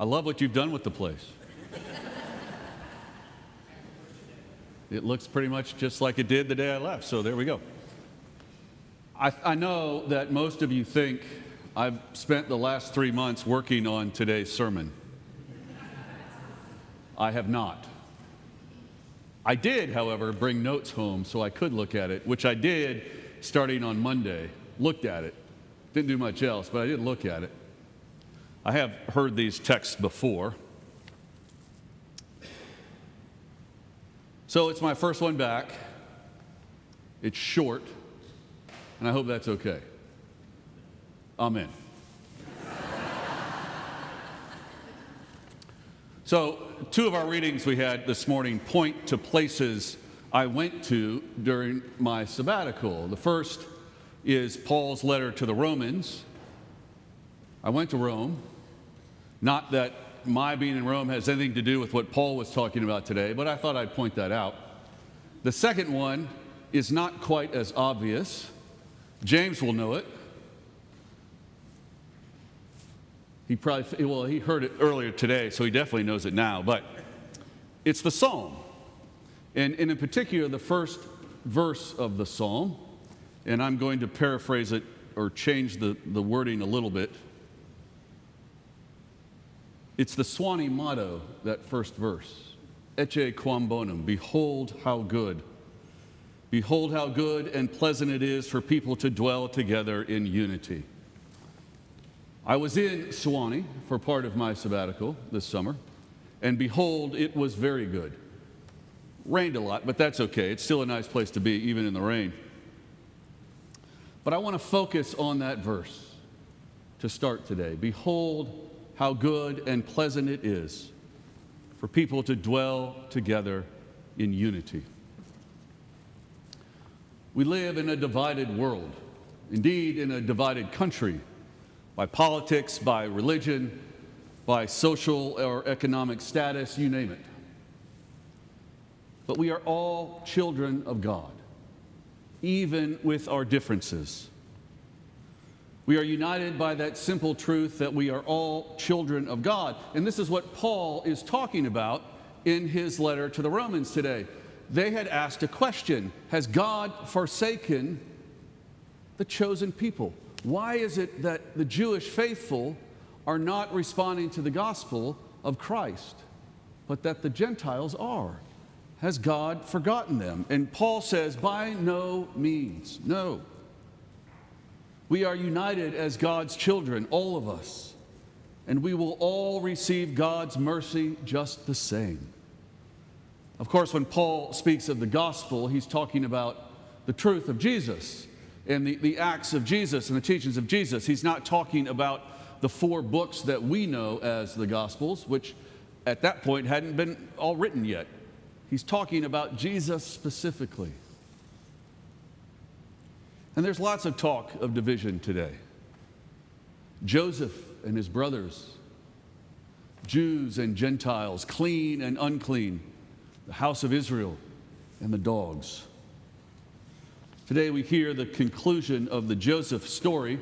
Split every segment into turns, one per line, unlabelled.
I love what you've done with the place. It looks pretty much just like it did the day I left, so there we go. I know that most of you think I've spent the last 3 months working on today's sermon. I have not. I did, however, bring notes home so I could look at it, which I did starting on Monday. Looked at it. Didn't do much else, but I did look at it. I have heard these texts before. So it's my first one back. It's short, and I hope that's okay. Amen. So 2 of our readings we had this morning point to places I went to during my sabbatical. The first is Paul's letter to the Romans. I went to Rome. Not that my being in Rome has anything to do with what Paul was talking about today, but I thought I'd point that out. The second one is not quite as obvious. James will know it. He heard it earlier today, so he definitely knows it now, but it's the Psalm. And in particular, the first verse of the Psalm, and I'm going to paraphrase it or change the wording a little bit. It's the Swanee motto, that first verse. Ecce quam bonum, behold how good. Behold how good and pleasant it is for people to dwell together in unity. I was in Swanee for part of my sabbatical this summer, and behold, it was very good. Rained a lot, but that's okay. It's still a nice place to be, even in the rain. But I want to focus on that verse to start today. Behold how good and pleasant it is for people to dwell together in unity. We live in a divided world, indeed in a divided country, by politics, by religion, by social or economic status, you name it. But we are all children of God, even with our differences. We are united by that simple truth that we are all children of God. And this is what Paul is talking about in his letter to the Romans today. They had asked a question: has God forsaken the chosen people? Why is it that the Jewish faithful are not responding to the gospel of Christ, but that the Gentiles are? Has God forgotten them? And Paul says, by no means, no. We are united as God's children, all of us, and we will all receive God's mercy just the same. Of course, when Paul speaks of the gospel, he's talking about the truth of Jesus and the acts of Jesus and the teachings of Jesus. He's not talking about the 4 books that we know as the Gospels, which at that point hadn't been all written yet. He's talking about Jesus specifically. And there's lots of talk of division today. Joseph and his brothers, Jews and Gentiles, clean and unclean, the house of Israel and the dogs. Today we hear the conclusion of the Joseph story.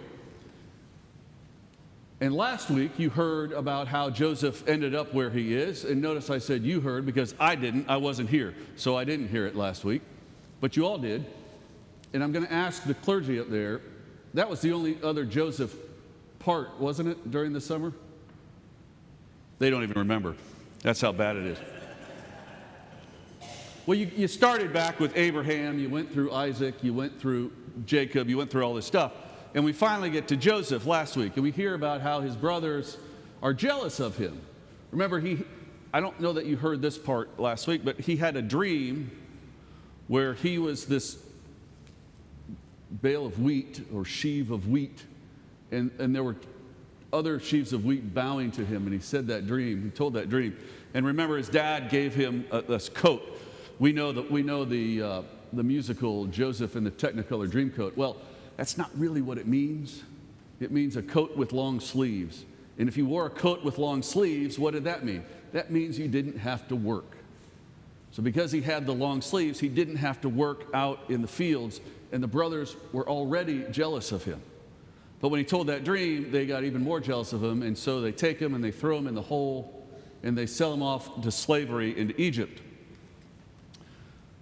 And last week you heard about how Joseph ended up where he is. And notice I said you heard because I wasn't here. So I didn't hear it last week. But you all did. And I'm going to ask the clergy up there, that was the only other Joseph part, wasn't it, during the summer? They don't even remember. That's how bad it is. Well, you started back with Abraham, you went through Isaac, you went through Jacob, you went through all this stuff. And we finally get to Joseph last week, and we hear about how his brothers are jealous of him. Remember, I don't know that you heard this part last week, but he had a dream where he was this bale of wheat or sheaf of wheat, and there were other sheaves of wheat bowing to him, and he said that dream, he told that dream. And remember, his dad gave him this coat. We know the musical Joseph and the Technicolor Dreamcoat. Well, that's not really what it means. It means a coat with long sleeves. And if you wore a coat with long sleeves, what did that mean? That means you didn't have to work. So because he had the long sleeves, he didn't have to work out in the fields, and the brothers were already jealous of him. But when he told that dream, they got even more jealous of him, and so they take him and they throw him in the hole, and they sell him off to slavery into Egypt.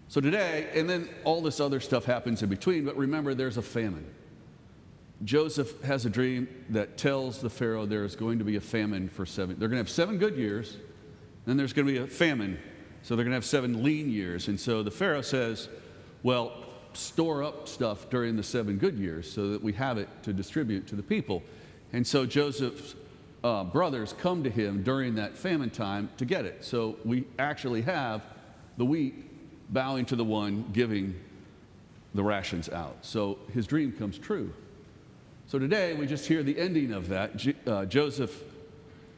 So today, and then all this other stuff happens in between, but remember, there's a famine. Joseph has a dream that tells the Pharaoh there's going to be a famine for 7. They're going to have 7 good years, then there's going to be a famine. So they're going to have 7 lean years. And so the Pharaoh says, well, store up stuff during the 7 good years so that we have it to distribute to the people. And so Joseph's brothers come to him during that famine time to get it. So we actually have the wheat bowing to the one giving the rations out. So his dream comes true. So today we just hear the ending of that. Joseph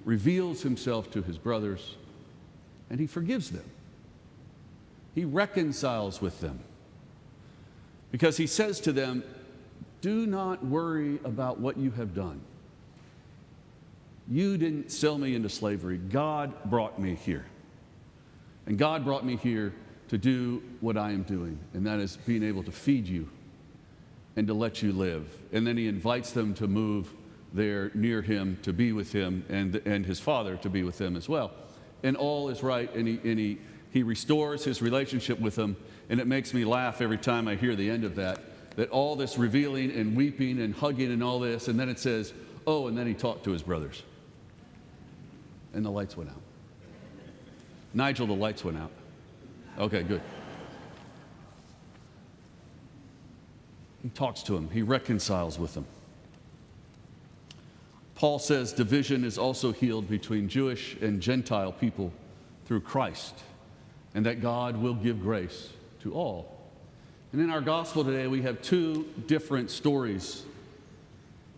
reveals himself to his brothers, and he forgives them. He reconciles with them because he says to them, do not worry about what you have done. You didn't sell me into slavery. God brought me here. And God brought me here to do what I am doing, and that is being able to feed you and to let you live. And then he invites them to move there near him, to be with him, and his father to be with them as well. And all is right, and he restores his relationship with them, and it makes me laugh every time I hear the end of that all this revealing and weeping and hugging and all this, and then it says, oh, and then he talked to his brothers. And the lights went out. Nigel, the lights went out. Okay, good. He talks to him. He reconciles with them. Paul says division is also healed between Jewish and Gentile people through Christ, and that God will give grace to all. And in our gospel today, we have 2 different stories.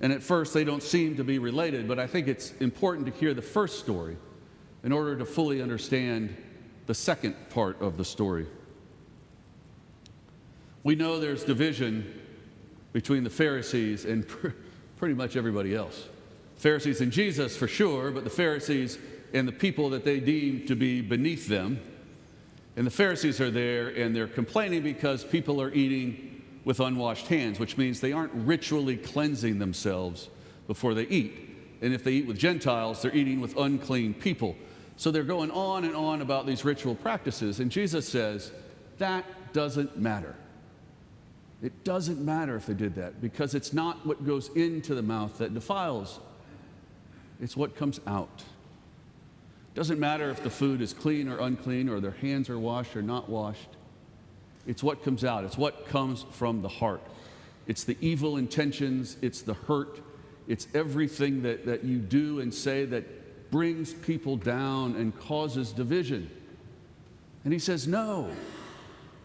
And at first, they don't seem to be related, but I think it's important to hear the first story in order to fully understand the second part of the story. We know there's division between the Pharisees and pretty much everybody else. Pharisees and Jesus for sure, but the Pharisees and the people that they deem to be beneath them. And the Pharisees are there and they're complaining because people are eating with unwashed hands, which means they aren't ritually cleansing themselves before they eat. And if they eat with Gentiles, they're eating with unclean people. So they're going on and on about these ritual practices. And Jesus says, that doesn't matter. It doesn't matter if they did that, because it's not what goes into the mouth that defiles. It's what comes out. It doesn't matter if the food is clean or unclean, or their hands are washed or not washed. It's what comes out. It's what comes from the heart. It's the evil intentions. It's the hurt. It's everything that you do and say that brings people down and causes division. And he says, no.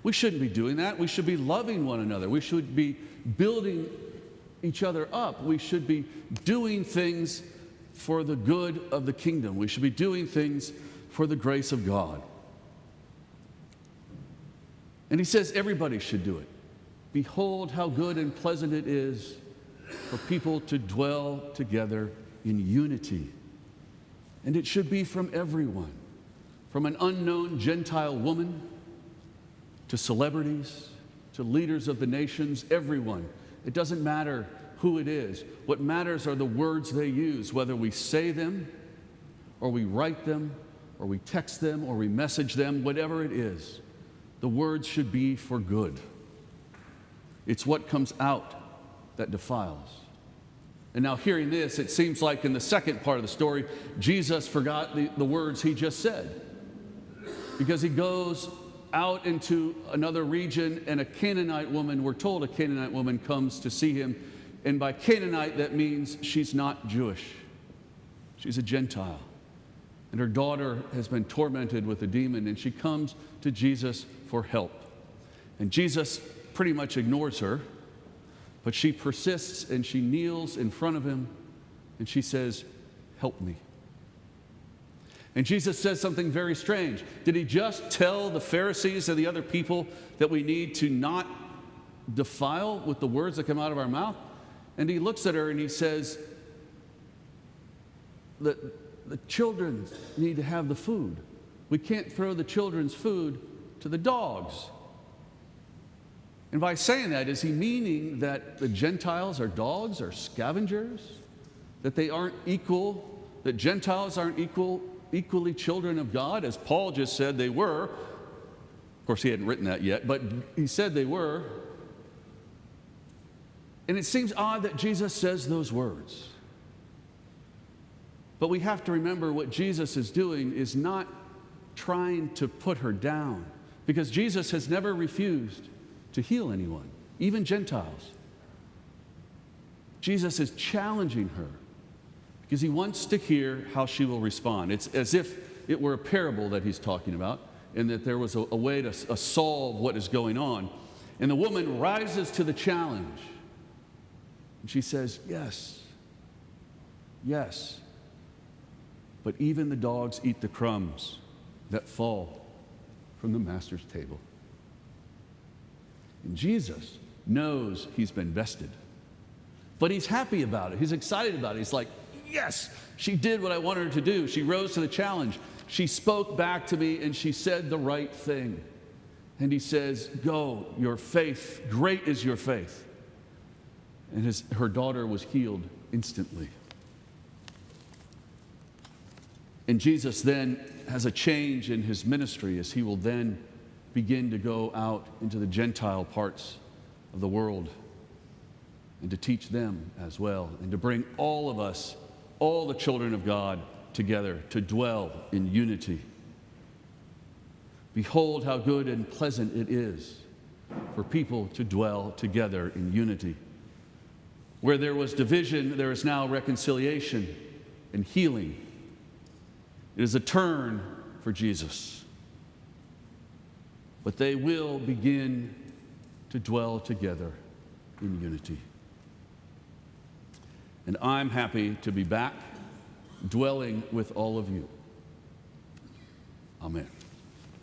We shouldn't be doing that. We should be loving one another. We should be building each other up. We should be doing things for the good of the kingdom. We should be doing things for the grace of God. And he says everybody should do it. Behold how good and pleasant it is for people to dwell together in unity. And it should be from everyone, from an unknown Gentile woman to celebrities, to leaders of the nations, everyone. It doesn't matter who it is. What matters are the words they use, whether we say them, or we write them, or we text them, or we message them, whatever it is. The words should be for good. It's what comes out that defiles. And now hearing this, it seems like in the second part of the story, Jesus forgot the words he just said. Because he goes out into another region, and a Canaanite woman, we're told a Canaanite woman comes to see him. And by Canaanite, that means she's not Jewish. She's a Gentile. And her daughter has been tormented with a demon, and she comes to Jesus for help. And Jesus pretty much ignores her, but she persists and she kneels in front of him, and she says, help me. And Jesus says something very strange. Did he just tell the Pharisees and the other people that we need to not defile with the words that come out of our mouth? And he looks at her and he says that the children need to have the food. We can't throw the children's food to the dogs. And by saying that, is he meaning that the Gentiles are dogs or scavengers? That they aren't equal, that Gentiles aren't equally children of God, as Paul just said they were? Of course, he hadn't written that yet, but he said they were. And it seems odd that Jesus says those words. But we have to remember what Jesus is doing is not trying to put her down, because Jesus has never refused to heal anyone, even Gentiles. Jesus is challenging her because he wants to hear how she will respond. It's as if it were a parable that he's talking about, and that there was a way to solve what is going on. And the woman rises to the challenge. And she says, yes, yes. But even the dogs eat the crumbs that fall from the master's table. And Jesus knows he's been bested. But he's happy about it. He's excited about it. He's like, yes, she did what I wanted her to do. She rose to the challenge. She spoke back to me and she said the right thing. And he says, go, your faith, great is your faith. And her daughter was healed instantly. And Jesus then has a change in his ministry as he will then begin to go out into the Gentile parts of the world and to teach them as well, and to bring all of us, all the children of God, together to dwell in unity. Behold how good and pleasant it is for people to dwell together in unity. Where there was division, there is now reconciliation and healing. It is a turn for Jesus. But they will begin to dwell together in unity. And I'm happy to be back dwelling with all of you. Amen.